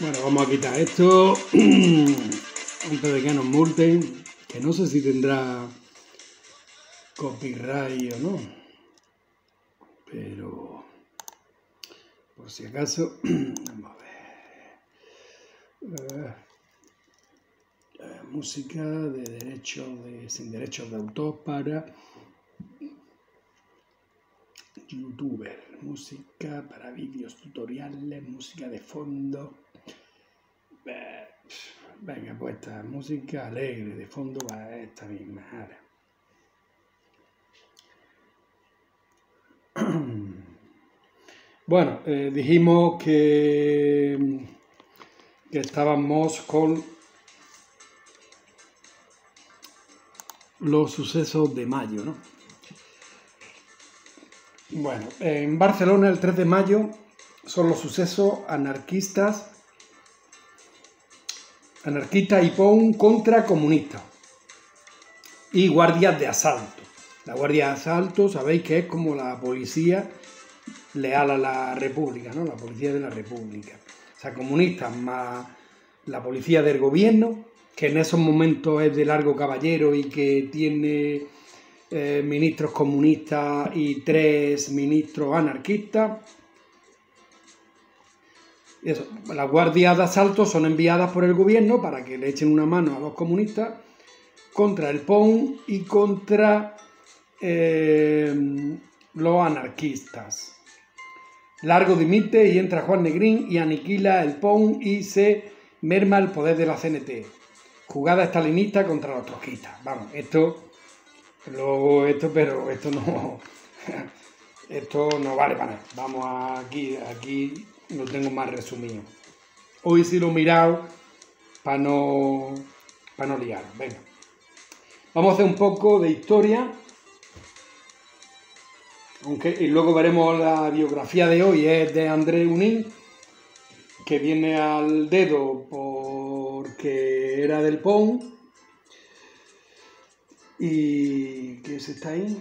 Bueno, vamos a quitar esto antes de que nos multen, que no sé si tendrá copyright o no, pero por si acaso, vamos a ver. Música sin derechos de autor para youtuber, música para vídeos tutoriales, música de fondo. Venga, pues esta música alegre de fondo va esta misma. Bueno, dijimos que estábamos con los sucesos de mayo, ¿no? Bueno, en Barcelona el 3 de mayo son los sucesos anarquistas y POUM contra comunistas y guardias de asalto. La guardia de asalto, sabéis que es como la policía leal a la República, ¿no? La policía de la República. O sea, comunistas más la policía del gobierno, que en esos momentos es de largo caballero y que tiene ministros comunistas y 3 ministros anarquistas. Eso, las guardias de asalto son enviadas por el gobierno para que le echen una mano a los comunistas contra el POUM y contra los anarquistas. Largo dimite y entra Juan Negrín y aniquila el POUM y se merma el poder de la CNT. Jugada estalinista contra los trotskistas. Vamos, esto no vale para nada. Vamos aquí lo tengo más resumido. Hoy sí lo he mirado para no liar. Venga. Vamos a hacer un poco de historia. Y luego veremos la biografía de hoy, es de André Unín, que viene al dedo porque era del POUM. Y que se está ahí.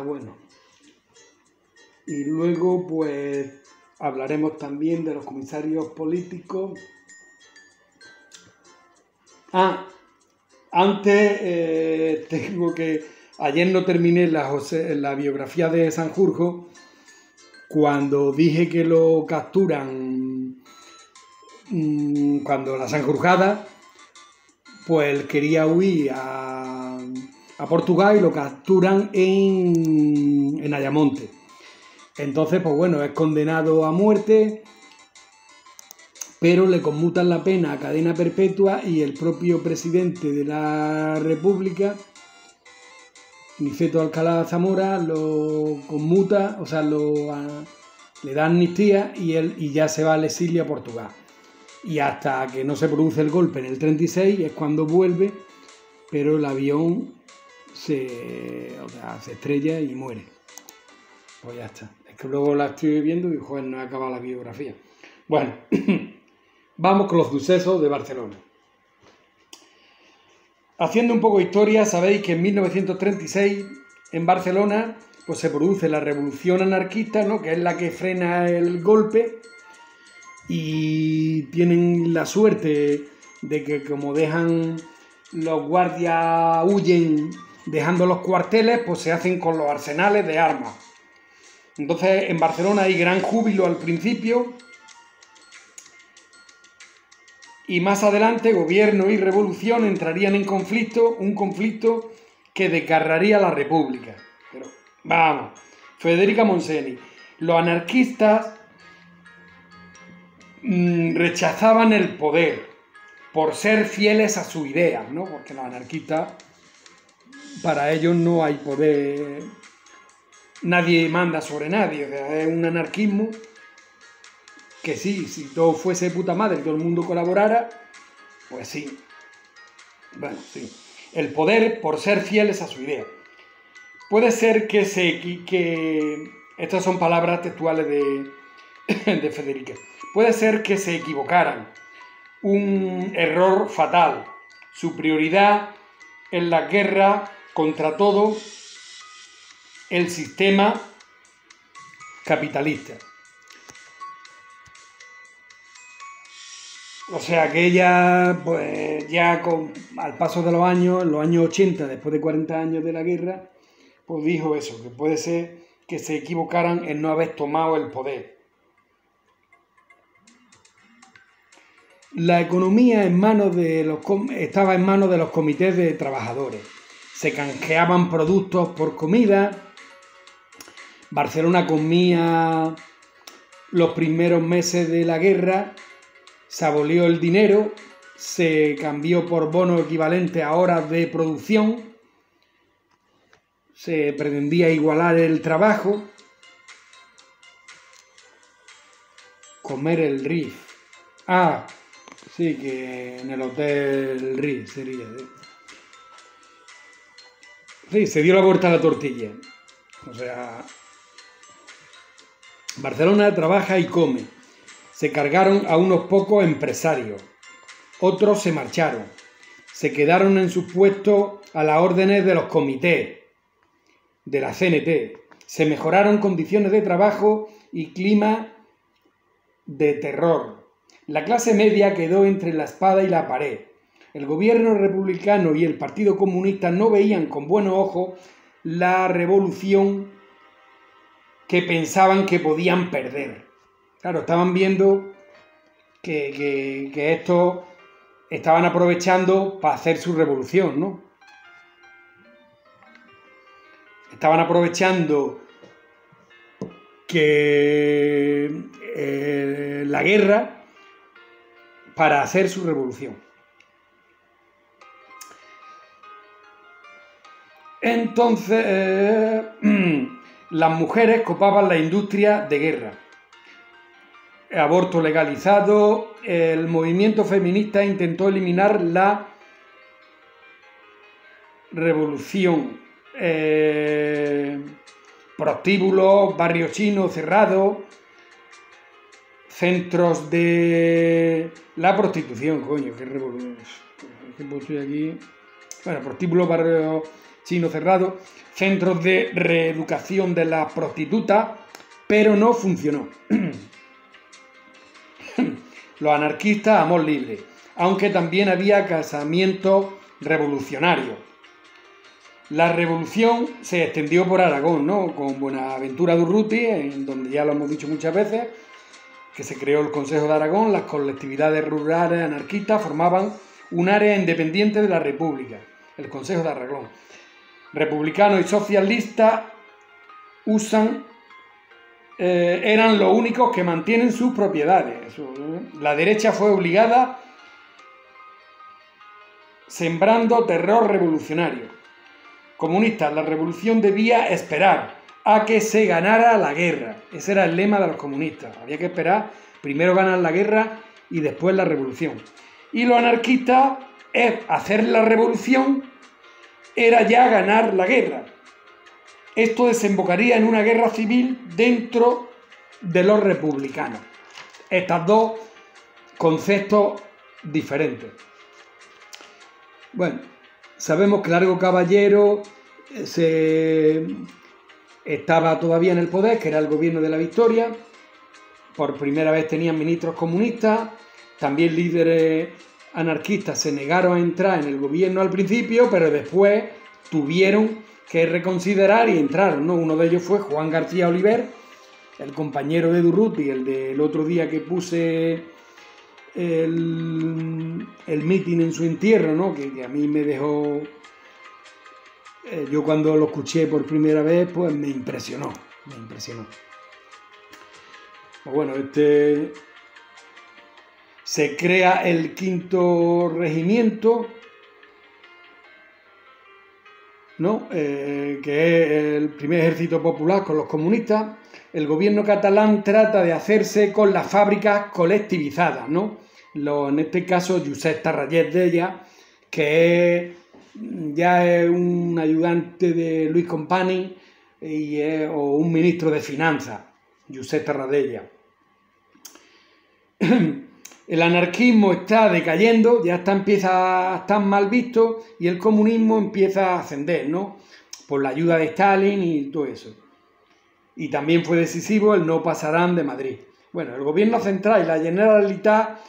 Bueno. Y luego pues hablaremos también de los comisarios políticos. Antes tengo que... Ayer no terminé la biografía de Sanjurjo cuando dije que lo capturan cuando la Sanjurjada, pues él quería huir a Portugal y lo capturan en Ayamonte. Entonces, pues bueno, es condenado a muerte, pero le conmutan la pena a cadena perpetua y el propio presidente de la República, Niceto Alcalá Zamora, lo conmuta, o sea, le da amnistía y ya se va al exilio a Portugal. Y hasta que no se produce el golpe en el 36 es cuando vuelve, pero el avión se estrella y muere. Pues ya está. Es que luego la estoy viendo y joder, no he acabado la biografía. Bueno, vamos con los sucesos de Barcelona. Haciendo un poco de historia, sabéis que en 1936 en Barcelona pues se produce la revolución anarquista, ¿no? Que es la que frena el golpe, y tienen la suerte de que como dejan los guardias, huyen dejando los cuarteles, pues se hacen con los arsenales de armas. Entonces en Barcelona hay gran júbilo al principio y más adelante gobierno y revolución entrarían en conflicto, un conflicto que desgarraría a la República. Pero vamos, Federica Montseny, los anarquistas rechazaban el poder por ser fieles a su idea, ¿no? Porque los anarquistas, para ellos no hay poder, nadie manda sobre nadie, o sea, es un anarquismo que sí, si todo fuese puta madre y todo el mundo colaborara, pues sí. Bueno, sí. El poder por ser fieles a su idea. Puede ser que estas son palabras textuales de Federica. Puede ser que se equivocaran. Un error fatal. Su prioridad en la guerra contra todo el sistema capitalista. O sea que ella, pues ya al paso de los años, en los años 80, después de 40 años de la guerra, pues dijo eso, que puede ser que se equivocaran en no haber tomado el poder. La economía estaba en manos de los comités de trabajadores. Se canjeaban productos por comida. Barcelona comía los primeros meses de la guerra, se abolió el dinero, se cambió por bonos equivalentes a horas de producción, se pretendía igualar el trabajo, comer el RIF. Ah, sí, que en el hotel RIF sería. Sí, se dio la vuelta a la tortilla. O sea, Barcelona trabaja y come. Se cargaron a unos pocos empresarios. Otros se marcharon. Se quedaron en sus puestos a las órdenes de los comités, de la CNT. Se mejoraron condiciones de trabajo y clima de terror. La clase media quedó entre la espada y la pared. El gobierno republicano y el Partido Comunista no veían con buenos ojos la revolución que pensaban que podían perder. Claro, estaban viendo que estos estaban aprovechando para hacer su revolución, ¿no? Estaban aprovechando que la guerra para hacer su revolución. Entonces, las mujeres copaban la industria de guerra. Aborto legalizado, el movimiento feminista intentó eliminar la revolución. Prostíbulos, barrios chinos cerrados, centros de la prostitución, coño, qué revolución. Por ejemplo, estoy aquí. Bueno, prostíbulos, barrios chinos cerrados, centros de reeducación de las prostitutas, pero no funcionó. Los anarquistas, amor libre, aunque también había casamientos revolucionarios. La revolución se extendió por Aragón, ¿no? Con Buenaventura Durruti, en donde ya lo hemos dicho muchas veces, que se creó el Consejo de Aragón. Las colectividades rurales anarquistas formaban un área independiente de la República, el Consejo de Aragón. Republicanos y socialistas eran los únicos que mantienen sus propiedades. La derecha fue obligada, sembrando terror revolucionario. Comunistas, la revolución debía esperar a que se ganara la guerra. Ese era el lema de los comunistas. Había que esperar, primero ganar la guerra y después la revolución. Y los anarquistas, hacer la revolución era ya ganar la guerra. Esto desembocaría en una guerra civil dentro de los republicanos. Estos dos conceptos diferentes. Bueno, sabemos que Largo Caballero estaba todavía en el poder, que era el gobierno de la Victoria. Por primera vez tenían ministros comunistas. También líderes anarquistas se negaron a entrar en el gobierno al principio, pero después tuvieron que reconsiderar y entraron, ¿no? Uno de ellos fue Juan García Oliver, el compañero de Durruti, el del otro día que puse el mitin en su entierro, ¿no? Que a mí me dejó... yo cuando lo escuché por primera vez, pues me impresionó. Pues bueno, se crea el 5º regimiento, ¿no? Que es el primer ejército popular con los comunistas. El gobierno catalán trata de hacerse con las fábricas colectivizadas, ¿no? En este caso, Josep Tarradellas de ella, que ya es un ayudante de Luis Companys o un ministro de Finanzas, Josep Tarradellas. El anarquismo está decayendo, ya empieza a estar mal visto, y el comunismo empieza a ascender, ¿no? Por la ayuda de Stalin y todo eso. Y también fue decisivo el no pasarán de Madrid. Bueno, el gobierno central y la Generalitat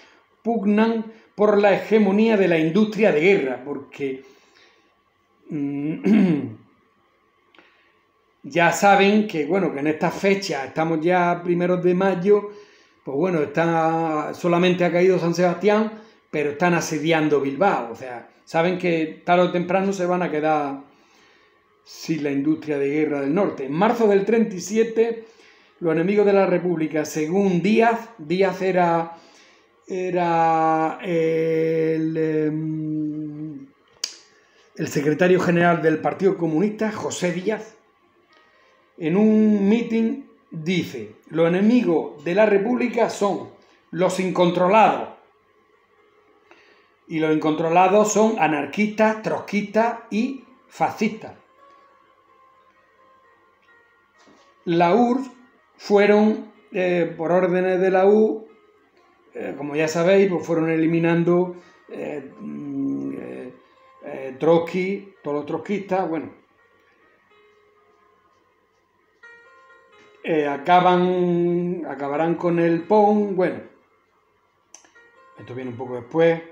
pugnan por la hegemonía de la industria de guerra, porque ya saben que, bueno, que en estas fechas, estamos ya primeros de mayo, pues bueno, solamente ha caído San Sebastián, pero están asediando Bilbao, o sea, saben que tarde o temprano se van a quedar sin la industria de guerra del norte. En marzo del 37, los enemigos de la República, según Díaz era el secretario general del Partido Comunista, José Díaz, en un mitin dice: los enemigos de la República son los incontrolados. Y los incontrolados son anarquistas, trotskistas y fascistas. La URSS fueron, por órdenes de la URSS, como ya sabéis, pues fueron eliminando Trotsky, todos los trotskistas, bueno. Acabarán con el PON, bueno. Esto viene un poco después.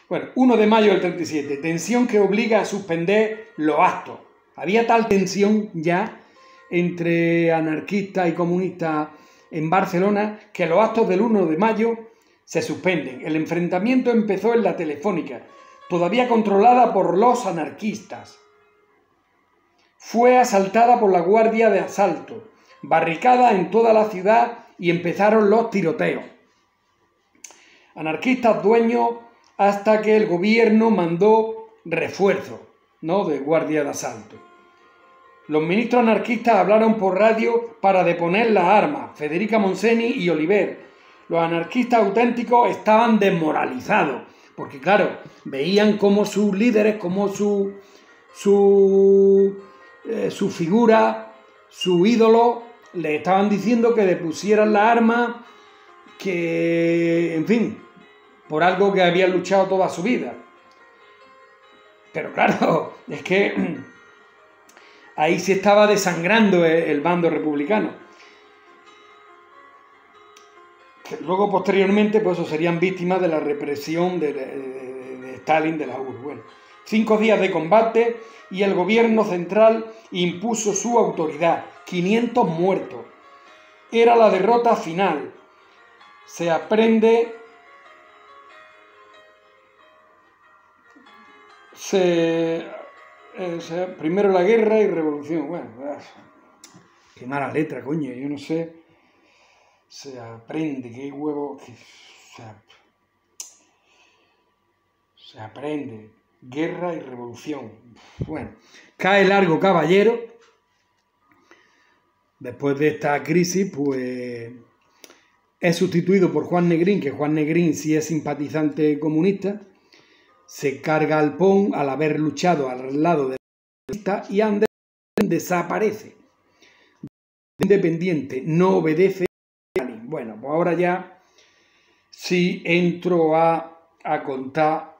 Bueno, 1 de mayo del 37, tensión que obliga a suspender los actos. Había tal tensión ya entre anarquistas y comunistas en Barcelona que los actos del 1 de mayo se suspenden. El enfrentamiento empezó en la Telefónica, todavía controlada por los anarquistas. Fue asaltada por la Guardia de Asalto, barricada en toda la ciudad y empezaron los tiroteos. Anarquistas dueños hasta que el gobierno mandó refuerzos, ¿no?, de Guardia de Asalto. Los ministros anarquistas hablaron por radio para deponer las armas, Federica Montseny y Oliver. Los anarquistas auténticos estaban desmoralizados, porque claro, veían como sus líderes, como su figura, su ídolo, le estaban diciendo que depusieran las armas, que, en fin, por algo que habían luchado toda su vida. Pero claro, es que ahí se estaba desangrando el bando republicano. Que luego, posteriormente, pues eso, serían víctimas de la represión de Stalin, de la URSS. Bueno, 5 días de combate y el gobierno central impuso su autoridad. 500 muertos. Era la derrota final. Se aprende... primero la guerra y revolución. Bueno, qué mala letra, coño, yo no sé. Se aprende, qué huevo. Se aprende. Guerra y revolución. Bueno, cae Largo Caballero. Después de esta crisis, pues es sustituido por Juan Negrín, que Juan Negrín sí es simpatizante comunista. Se carga al PON al haber luchado al lado de la y Anderson desaparece. Independiente, no obedece a Stalin. Bueno, pues ahora ya sí entro a contar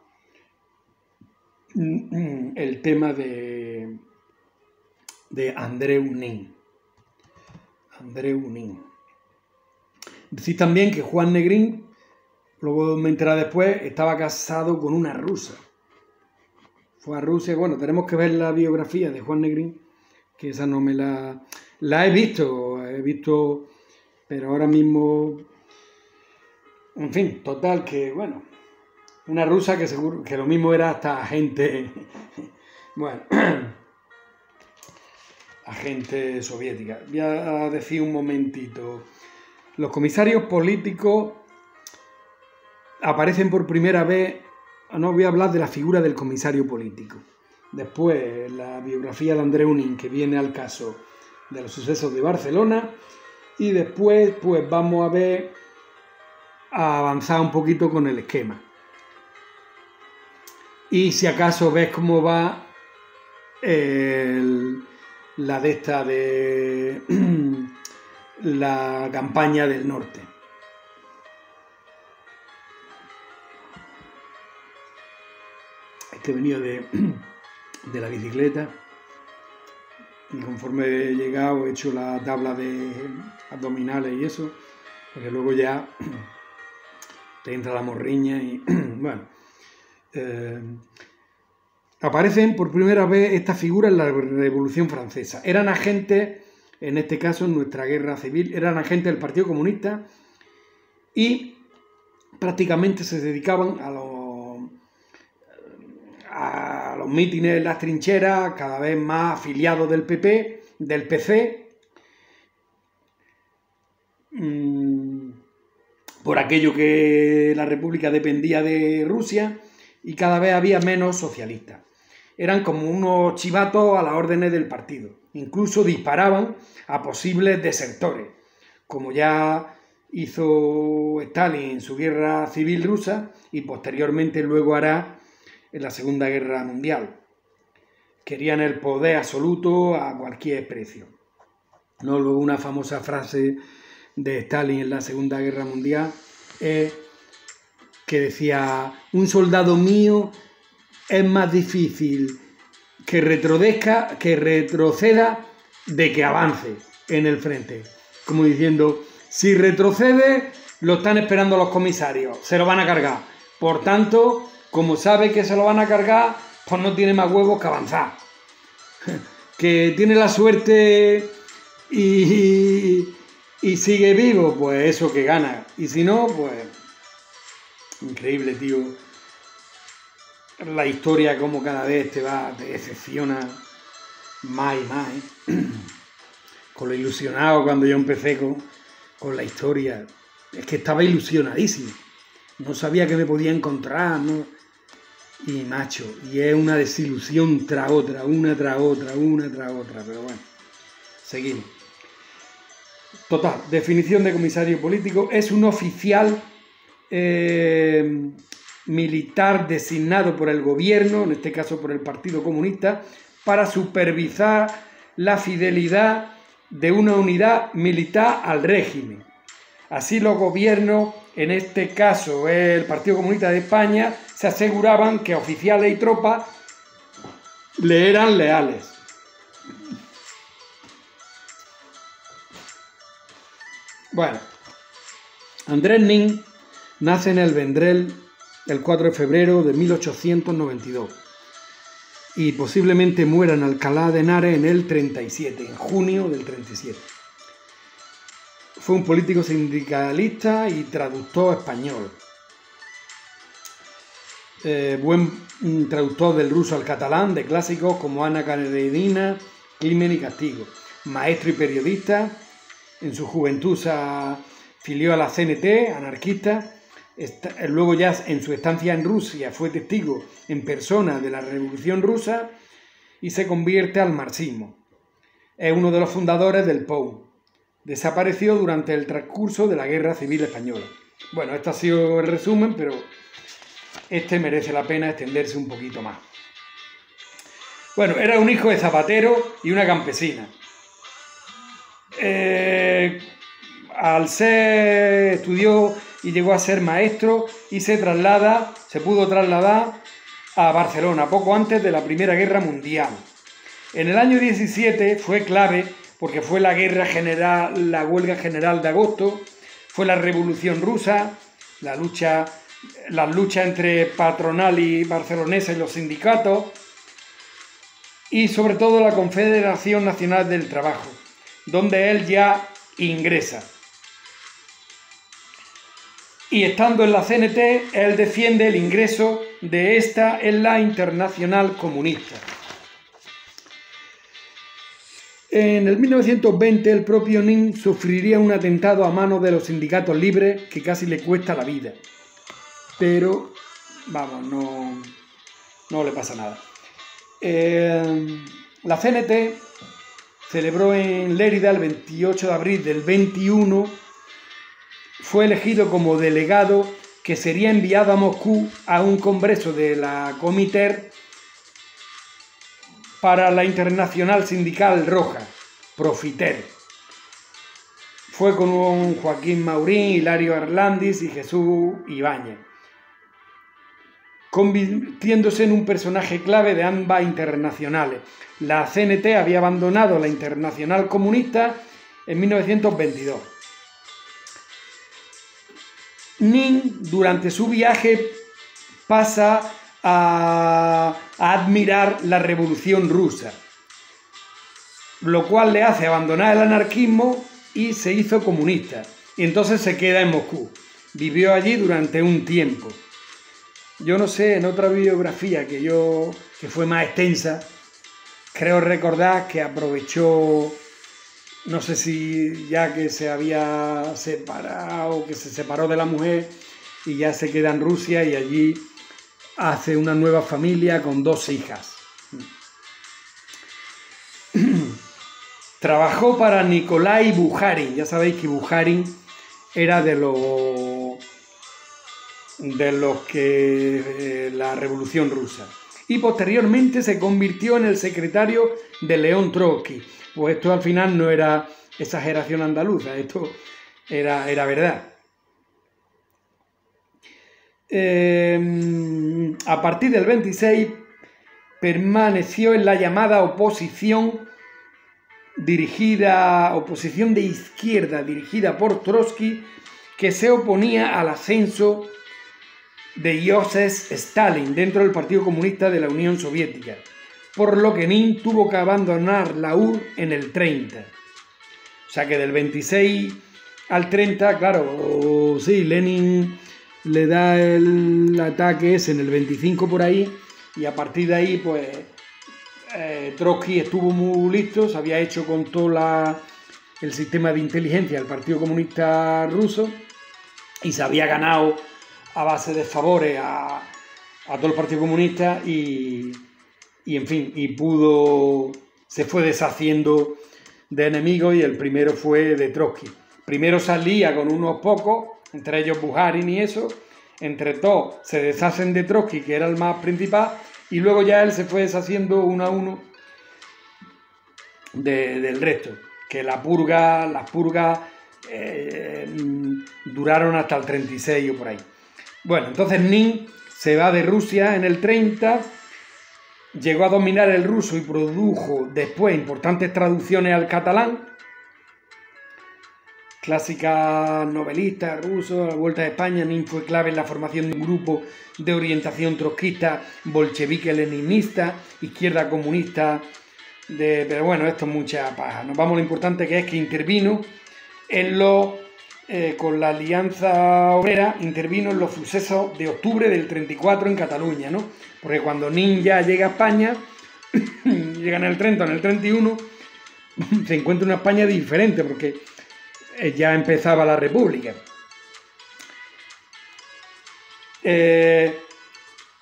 el tema de Andreu Nin. Andreu Nin. Decís también que Juan Negrín, luego me enteré después, estaba casado con una rusa. Fue a Rusia. Bueno, tenemos que ver la biografía de Juan Negrín, que esa no me la he visto, pero ahora mismo, en fin, total, que bueno, una rusa que seguro que lo mismo era hasta agente, bueno, agente soviética. Voy a decir un momentito, los comisarios políticos aparecen por primera vez. No voy a hablar de la figura del comisario político. Después, la biografía de Andreu Nin, que viene al caso de los sucesos de Barcelona. Y después, pues vamos a avanzar un poquito con el esquema. Y si acaso ves cómo va la la campaña del norte. Este venía de la bicicleta y conforme he llegado he hecho la tabla de abdominales y eso, porque luego ya te entra la morriña y bueno. Aparecen por primera vez estas figuras en la Revolución Francesa. Eran agentes, en este caso en nuestra guerra civil, eran agentes del Partido Comunista y prácticamente se dedicaban a los mítines en las trincheras, cada vez más afiliados del PP, del PC, por aquello que la República dependía de Rusia y cada vez había menos socialistas. Eran como unos chivatos a las órdenes del partido. Incluso disparaban a posibles desertores, como ya hizo Stalin en su guerra civil rusa y posteriormente luego hará en la Segunda Guerra Mundial. Querían el poder absoluto a cualquier precio. ¿No? Luego una famosa frase de Stalin en la Segunda Guerra Mundial que decía: un soldado mío es más difícil que retroceda de que avance en el frente. Como diciendo, si retrocede, lo están esperando los comisarios, se lo van a cargar. Por tanto, como sabe que se lo van a cargar, pues no tiene más huevos que avanzar. Que tiene la suerte y sigue vivo, pues eso que gana. Y si no, pues... Increíble, tío. La historia como cada vez te decepciona más y más, ¿eh? Con lo ilusionado cuando yo empecé con la historia. Es que estaba ilusionadísimo. No sabía que me podía encontrar, ¿no? Y macho, y es una desilusión tras otra, una tras otra, pero bueno, seguimos. Total, definición de comisario político: es un oficial militar designado por el gobierno, en este caso por el Partido Comunista, para supervisar la fidelidad de una unidad militar al régimen. Así los gobiernos, en este caso el Partido Comunista de España, se aseguraban que oficiales y tropas le eran leales. Bueno, Andrés Nin nace en el Vendrell el 4 de febrero de 1892 y posiblemente muera en Alcalá de Henares en el 37, en junio del 37. Fue un político sindicalista y traductor español. Buen traductor del ruso al catalán, de clásicos como Ana Karenina, Crimen y Castigo. Maestro y periodista. En su juventud se afilió a la CNT, anarquista. Luego ya en su estancia en Rusia fue testigo en persona de la Revolución Rusa y se convierte al marxismo. Es uno de los fundadores del POU. Desapareció durante el transcurso de la Guerra Civil Española. Bueno, este ha sido el resumen, pero este merece la pena extenderse un poquito más. Bueno, era un hijo de zapatero y una campesina. Estudió y llegó a ser maestro y se pudo trasladar a Barcelona poco antes de la Primera Guerra Mundial. En el año 17 fue clave porque fue la huelga general de agosto, fue la Revolución Rusa, las luchas entre patronal y barcelonesa y los sindicatos, y sobre todo la Confederación Nacional del Trabajo, donde él ya ingresa. Y estando en la CNT, él defiende el ingreso de esta en la Internacional Comunista. En el 1920 el propio Nin sufriría un atentado a manos de los sindicatos libres que casi le cuesta la vida. Pero, vamos, no le pasa nada. La CNT celebró en Lérida el 28 de abril del 21, fue elegido como delegado que sería enviado a Moscú a un congreso de la Comiter para la Internacional Sindical Roja, Profiter. Fue con Joaquín Maurín, Hilario Arlandis y Jesús Ibáñez, convirtiéndose en un personaje clave de ambas internacionales. La CNT había abandonado la Internacional Comunista en 1922. Nin, durante su viaje, pasa a admirar la Revolución Rusa, lo cual le hace abandonar el anarquismo y se hizo comunista. Y entonces se queda en Moscú. Vivió allí durante un tiempo. Yo no sé, en otra biografía que fue más extensa, creo recordar que aprovechó, no sé si ya que se había separado, que se separó de la mujer y ya se queda en Rusia y allí hace una nueva familia con 2 hijas. Trabajó para Nikolai Bukharin. Ya sabéis que Bukharin era de los que la Revolución Rusa. Y posteriormente se convirtió en el secretario de León Trotsky. Pues esto al final no era exageración andaluza, esto era verdad. A partir del 26 permaneció en la llamada oposición de izquierda dirigida por Trotsky, que se oponía al ascenso de Joseph Stalin dentro del Partido Comunista de la Unión Soviética, por lo que Nin tuvo que abandonar la URSS en el 30. O sea que del 26 al 30, claro, sí, Lenin le da el ataque ese en el 25 por ahí, y a partir de ahí, pues, Trotsky estuvo muy listo, se había hecho con todo el sistema de inteligencia del Partido Comunista Ruso y se había ganado a base de favores a todo el Partido Comunista y en fin, se fue deshaciendo de enemigos y el primero fue de Trotsky. Primero salía con unos pocos, entre ellos Bukharin y eso, entre todos se deshacen de Trotsky, que era el más principal, y luego ya él se fue deshaciendo uno a uno del resto, que las purgas duraron hasta el 36 o por ahí. Bueno, entonces Nin se va de Rusia en el 30, llegó a dominar el ruso y produjo después importantes traducciones al catalán, clásica novelista ruso. A la vuelta de España, Nin fue clave en la formación de un grupo de orientación trotskista, bolchevique-leninista, izquierda comunista, pero bueno, esto es mucha paja. Nos vamos a lo importante, que es que intervino con la Alianza Obrera, intervino en los sucesos de octubre del 34 en Cataluña, ¿no? Porque cuando Nin ya llega a España, llega en el 30, en el 31, se encuentra una España diferente, porque ya empezaba la República. En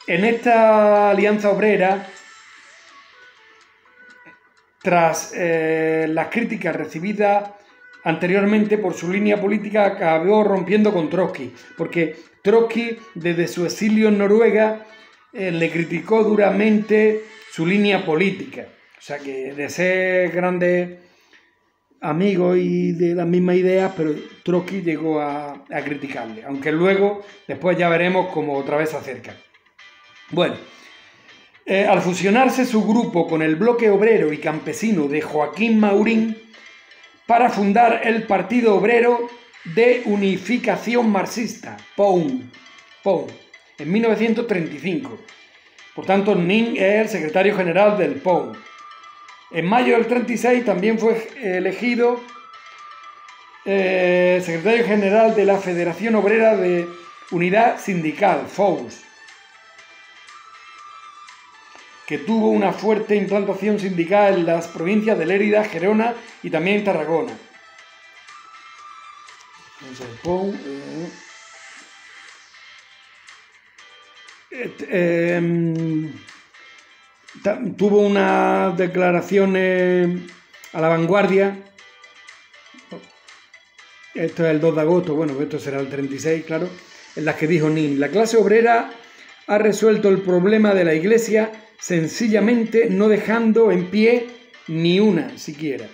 esta Alianza Obrera, tras las críticas recibidas anteriormente por su línea política, acabó rompiendo con Trotsky, porque Trotsky, desde su exilio en Noruega, le criticó duramente su línea política. O sea que de ser grandes amigos y de las mismas ideas, pero Trotsky llegó a criticarle, aunque luego, después ya veremos cómo otra vez se acerca. Bueno, al fusionarse su grupo con el bloque obrero y campesino de Joaquín Maurín para fundar el Partido Obrero de Unificación Marxista, POUM, en 1935. Por tanto, Nin es el secretario general del POUM. En mayo del 36 también fue elegido secretario general de la Federación Obrera de Unidad Sindical, FOUS, que tuvo una fuerte implantación sindical en las provincias de Lérida, Gerona y también en Tarragona. Entonces, POUM, tuvo unas declaraciones a La Vanguardia. Esto es el 2 de agosto, bueno, esto será el 36, claro, en las que dijo Nin: la clase obrera ha resuelto el problema de la Iglesia sencillamente no dejando en pie ni una siquiera.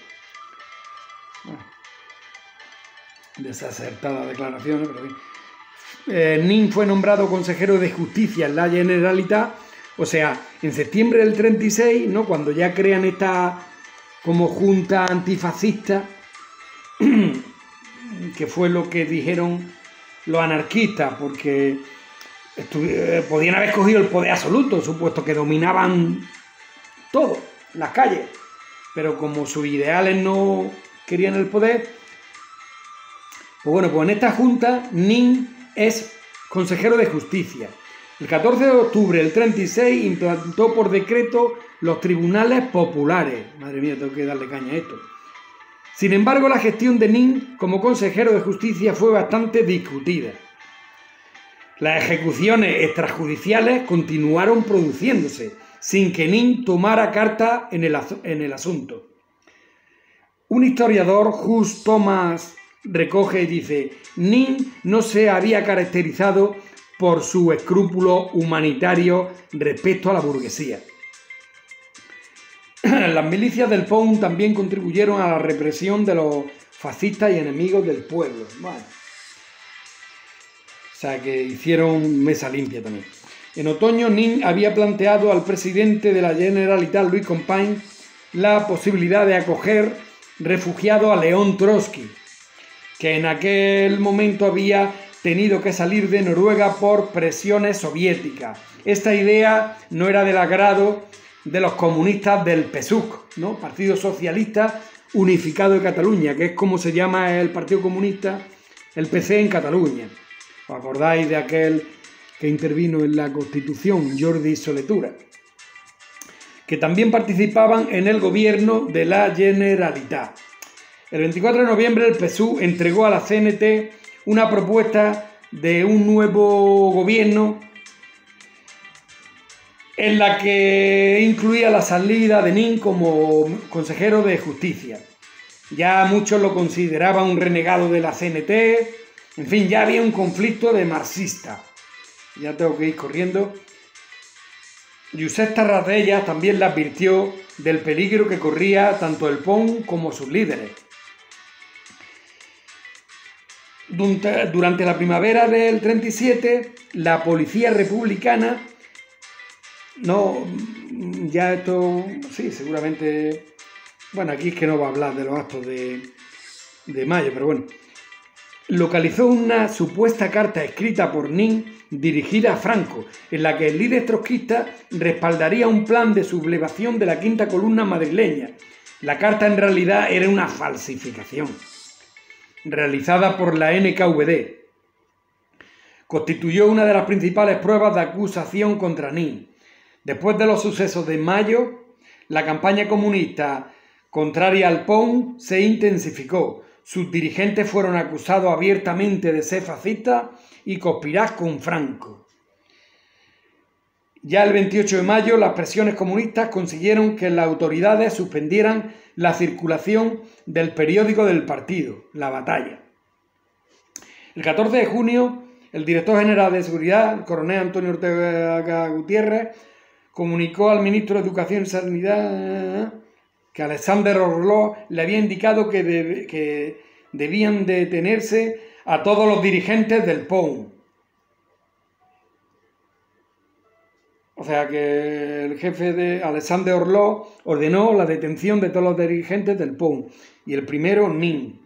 Desacertada declaración, pero bien. Nin fue nombrado consejero de Justicia en la Generalitat, o sea, en septiembre del 36, ¿no? Cuando ya crean esta como junta antifascista, que fue lo que dijeron los anarquistas, porque podían haber cogido el poder absoluto, supuesto que dominaban todo, las calles, pero como sus ideales no querían el poder, pues bueno, pues en esta junta Nin es consejero de justicia. El 14 de octubre del 36 implantó por decreto los tribunales populares. Madre mía, tengo que darle caña a esto. Sin embargo, la gestión de Nin como consejero de justicia fue bastante discutida. Las ejecuciones extrajudiciales continuaron produciéndose, sin que Nin tomara carta en el asunto. Un historiador, Just Thomas, recoge y dice: Nin no se había caracterizado por su escrúpulo humanitario respecto a la burguesía. Las milicias del POUM también contribuyeron a la represión de los fascistas y enemigos del pueblo. Bueno, o sea que hicieron mesa limpia también. En otoño, Nin había planteado al presidente de la Generalitat, Louis Compagne, la posibilidad de acoger refugiado a León Trotsky, que en aquel momento había tenido que salir de Noruega por presiones soviéticas. Esta idea no era del agrado de los comunistas del PSUC, ¿no? Partido Socialista Unificado de Cataluña, que es como se llama el Partido Comunista, el PC en Cataluña. ¿Os acordáis de aquel que intervino en la Constitución, Jordi Soletura? Que también participaban en el gobierno de la Generalitat. El 24 de noviembre el PSUV entregó a la CNT una propuesta de un nuevo gobierno en la que incluía la salida de Nin como consejero de justicia. Ya muchos lo consideraban un renegado de la CNT, en fin, ya había un conflicto de marxistas. Ya tengo que ir corriendo. Josep Tarradellas también le advirtió del peligro que corría tanto el POUM como sus líderes. Durante la primavera del 37, la policía republicana, ya esto, sí, seguramente, bueno, aquí es que no va a hablar de los actos de mayo, pero bueno, localizó una supuesta carta escrita por Nin dirigida a Franco, en la que el líder trotskista respaldaría un plan de sublevación de la quinta columna madrileña. La carta en realidad era una falsificación realizada por la NKVD. Constituyó una de las principales pruebas de acusación contra Nin. Después de los sucesos de mayo, la campaña comunista contraria al POUM se intensificó. Sus dirigentes fueron acusados abiertamente de ser fascistas y conspirar con Franco. Ya el 28 de mayo, las presiones comunistas consiguieron que las autoridades suspendieran la circulación del periódico del partido, La Batalla. El 14 de junio, el director general de Seguridad, el coronel Antonio Ortega Gutiérrez, comunicó al ministro de Educación y Sanidad que Alexander Orlov le había indicado que debían detenerse a todos los dirigentes del POUM. O sea que el jefe de Alexander Orlov ordenó la detención de todos los dirigentes del POUM. Y el primero, Nin.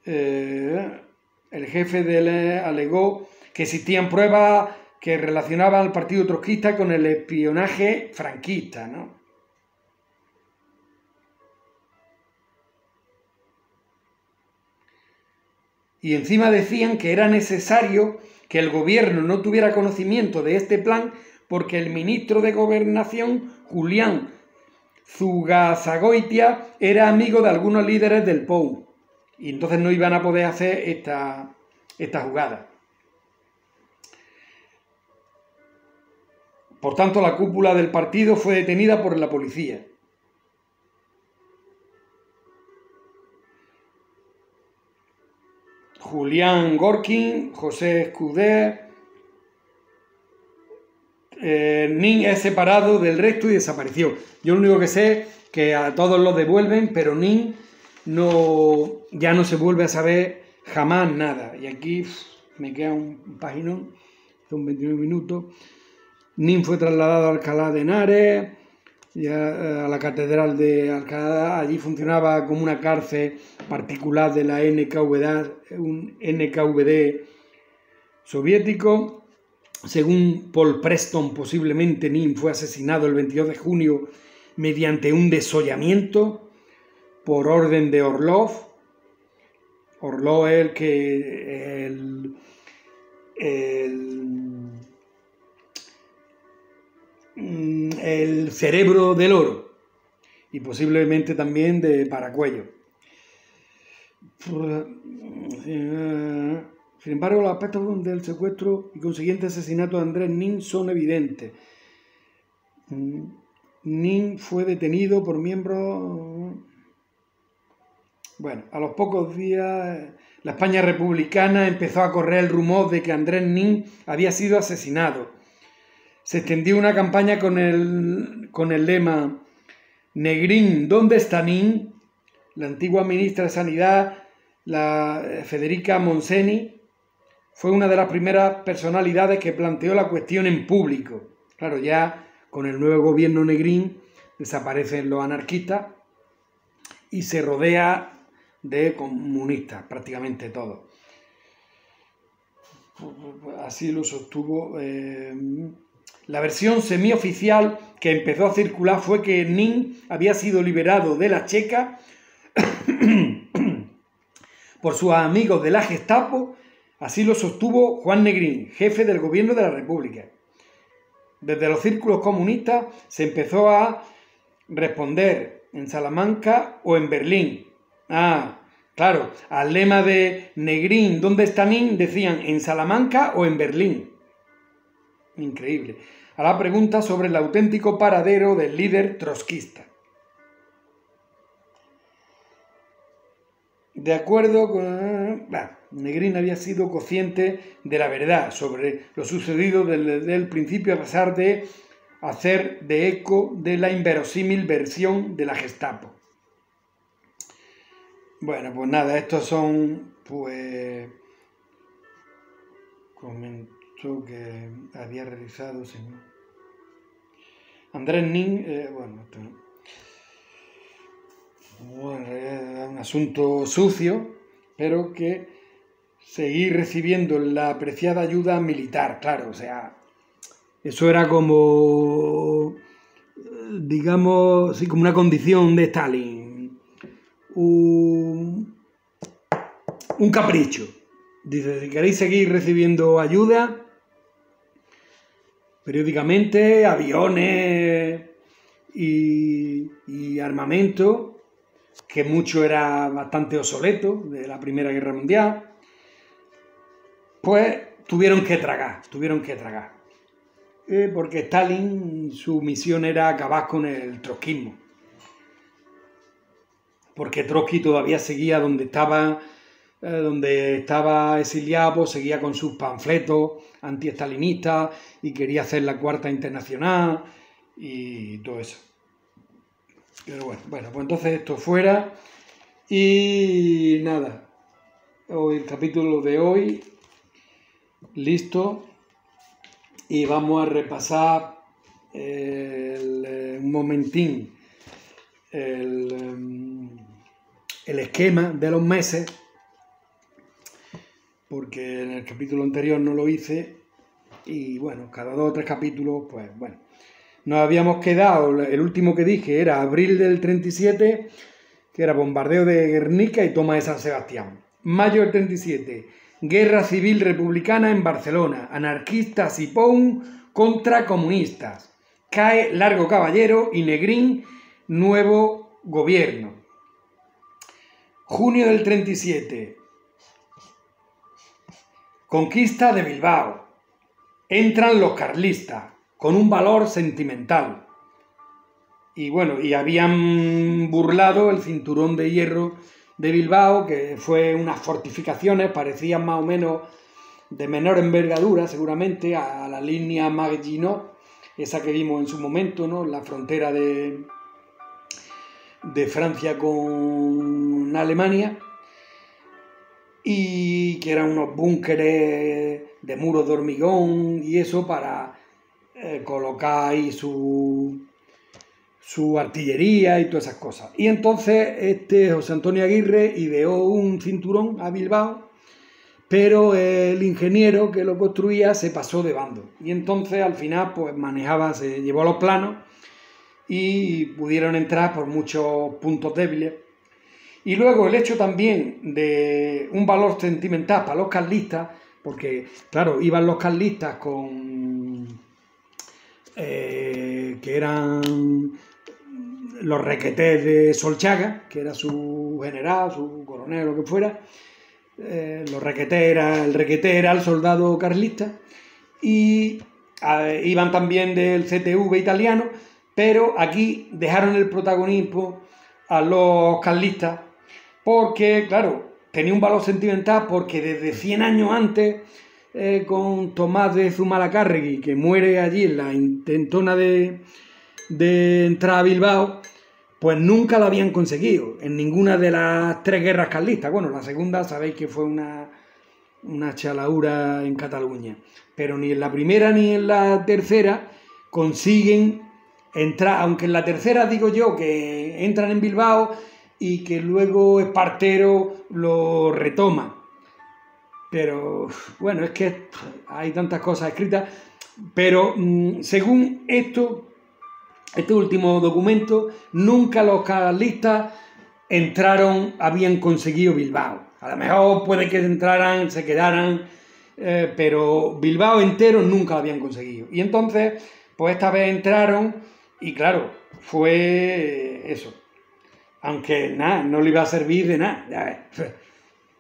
El jefe de él alegó que existían pruebas que relacionaban al partido trotskista con el espionaje franquista, ¿no? Y encima decían que era necesario que el gobierno no tuviera conocimiento de este plan porque el ministro de Gobernación, Julián Zugazagoitia, era amigo de algunos líderes del POUM. Y entonces no iban a poder hacer esta jugada. Por tanto, la cúpula del partido fue detenida por la policía. Julián Gorkin, José Escudé. Nin es separado del resto y desapareció. Yo lo único que sé es que a todos los devuelven, pero Nin ya no se vuelve a saber jamás nada. Y aquí me queda un paginón, son 29 minutos. Nin fue trasladado a Alcalá de Henares, ya a la Catedral de Alcalá. Allí funcionaba como una cárcel particular de la NKVD, un NKVD soviético. Según Paul Preston, posiblemente Nin fue asesinado el 22 de junio mediante un desollamiento por orden de Orlov. Orlov es el cerebro del oro, y posiblemente también de Paracuello. Sin embargo, los aspectos del secuestro y consiguiente asesinato de Andrés Nin son evidentes. Nin fue detenido por miembros... Bueno, a los pocos días la España republicana empezó a correr el rumor de que Andrés Nin había sido asesinado. Se extendió una campaña con el lema "Negrín, ¿dónde está Nin?". La antigua ministra de Sanidad, la Federica Montseny, fue una de las primeras personalidades que planteó la cuestión en público. Claro, ya con el nuevo gobierno Negrín desaparecen los anarquistas y se rodea de comunistas, prácticamente todos. Así lo sostuvo. La versión semioficial que empezó a circular fue que Nin había sido liberado de la Checa por sus amigos de la Gestapo. Así lo sostuvo Juan Negrín, jefe del gobierno de la República. Desde los círculos comunistas se empezó a responder en Salamanca o en Berlín. Claro, al lema de Negrín, ¿dónde está Nin?, decían en Salamanca o en Berlín. Increíble. A la pregunta sobre el auténtico paradero del líder trotskista. De acuerdo con... Negrín había sido consciente de la verdad sobre lo sucedido desde el principio, a pesar de hacer de eco de la inverosímil versión de la Gestapo. Bueno, pues nada, estos son, pues, comentó que había realizado, señor Andrés Nin, bueno, esto no. Bueno, es un asunto sucio, pero que seguir recibiendo la apreciada ayuda militar, claro, o sea, eso era como, digamos, sí, como una condición de Stalin, un capricho. Dice, si queréis seguir recibiendo ayuda, periódicamente, aviones y armamento, que mucho era bastante obsoleto de la Primera Guerra Mundial, pues tuvieron que tragar. Porque Stalin, su misión era acabar con el trotskismo. Porque Trotsky todavía seguía donde estaba exiliado, pues seguía con sus panfletos anti-estalinistas y quería hacer la Cuarta Internacional y todo eso. Pero bueno, pues entonces esto fuera y nada, hoy el capítulo de hoy listo, y vamos a repasar un momentín el esquema de los meses, porque en el capítulo anterior no lo hice, y bueno, cada 2 o 3 capítulos, pues bueno. Nos habíamos quedado, el último que dije era abril del 37, que era bombardeo de Guernica y toma de San Sebastián. Mayo del 37, guerra civil republicana en Barcelona, anarquistas y POUM contra comunistas. Cae Largo Caballero y Negrín, nuevo gobierno. Junio del 37, conquista de Bilbao. Entran los carlistas con un valor sentimental. Y bueno, y habían burlado el cinturón de hierro de Bilbao, que fue unas fortificaciones, parecían más o menos de menor envergadura, seguramente, a la línea Maginot, esa que vimos en su momento, ¿no?, en la frontera de Francia con Alemania, y que eran unos búnkeres de muros de hormigón y eso para colocar ahí sus su artillería y todas esas cosas. Y entonces José Antonio Aguirre ideó un cinturón a Bilbao, pero el ingeniero que lo construía se pasó de bando. Y entonces al final pues se llevó los planos y pudieron entrar por muchos puntos débiles. Y luego el hecho también de un valor sentimental para los carlistas, porque claro, iban los carlistas con que eran los requetés de Solchaga, que era su general, su coronel, lo que fuera. El requeté era el soldado carlista, y iban también del CTV italiano, pero aquí dejaron el protagonismo a los carlistas porque, claro, tenía un valor sentimental, porque desde 100 años antes, con Tomás de Zumalacárregui, que muere allí en la intentona de entrar a Bilbao, pues nunca lo habían conseguido en ninguna de las 3 guerras carlistas. Bueno, la segunda sabéis que fue una chalaura en Cataluña, pero ni en la primera ni en la tercera consiguen entrar, aunque en la tercera digo yo que entran en Bilbao y que luego Espartero lo retoma. Pero bueno, es que hay tantas cosas escritas, pero según este último documento, nunca los carlistas habían conseguido Bilbao. A lo mejor puede que entraran, se quedaran, pero Bilbao entero nunca lo habían conseguido. Y entonces, pues esta vez entraron y claro, fue eso. Aunque nada, no le iba a servir de nada. Ya ves.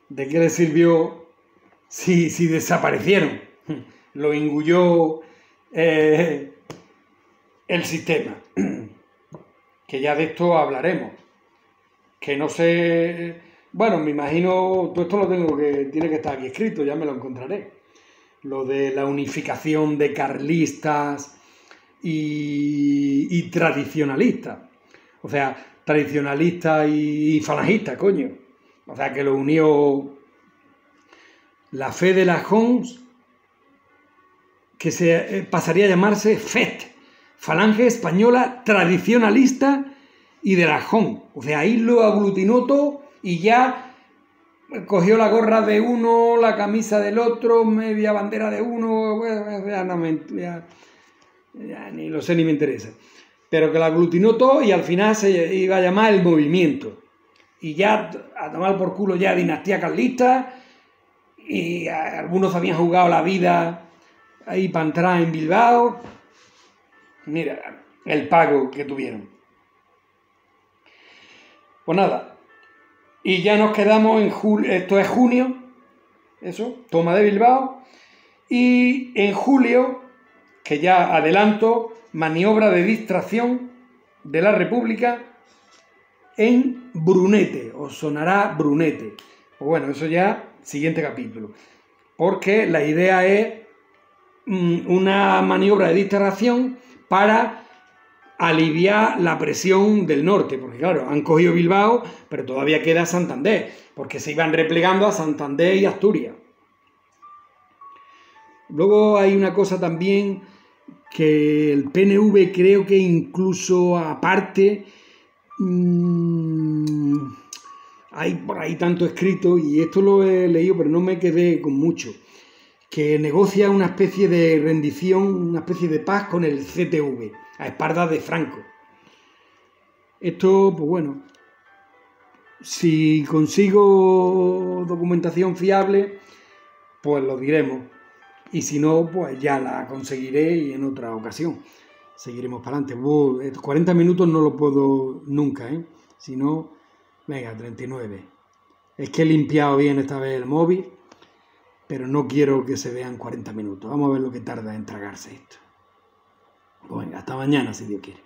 ¿De qué le sirvió si desaparecieron? Lo engulló el sistema. Que ya de esto hablaremos. Que no sé... Bueno, me imagino... Todo esto tiene que estar aquí escrito, ya me lo encontraré. Lo de la unificación de carlistas y tradicionalistas. O sea, tradicionalistas y falangistas, coño. O sea, que lo unió la fe de la Jons, que se pasaría a llamarse FET, Falange Española Tradicionalista y de la Jons. O sea, ahí lo aglutinó todo y ya cogió la gorra de uno, la camisa del otro, media bandera de uno, ya ni lo sé ni me interesa. Pero que la aglutinó todo y al final se iba a llamar el movimiento. Y ya a tomar por culo ya dinastía carlista, y algunos habían jugado la vida ahí para entrar en Bilbao. Mira el pago que tuvieron. Pues nada, y ya nos quedamos en julio, esto es junio, eso, toma de Bilbao, y en julio, que ya adelanto, maniobra de distracción de la República en Brunete, os sonará Brunete. Pues bueno, eso ya, siguiente capítulo. Porque la idea es una maniobra de distracción para aliviar la presión del norte, porque claro, han cogido Bilbao, pero todavía queda Santander, porque se iban replegando a Santander y Asturias. Luego hay una cosa también, que el PNV creo que incluso aparte hay por ahí tanto escrito, y esto lo he leído pero no me quedé con mucho, que negocia una especie de rendición, una especie de paz con el CTV, a espaldas de Franco. Esto, pues bueno, si consigo documentación fiable, pues lo diremos. Y si no, pues ya la conseguiré y en otra ocasión seguiremos para adelante. 40 minutos no lo puedo nunca, ¿eh? Si no, venga, 39. Es que he limpiado bien esta vez el móvil, pero no quiero que se vean 40 minutos. Vamos a ver lo que tarda en tragarse esto. Pues venga, hasta mañana, si Dios quiere.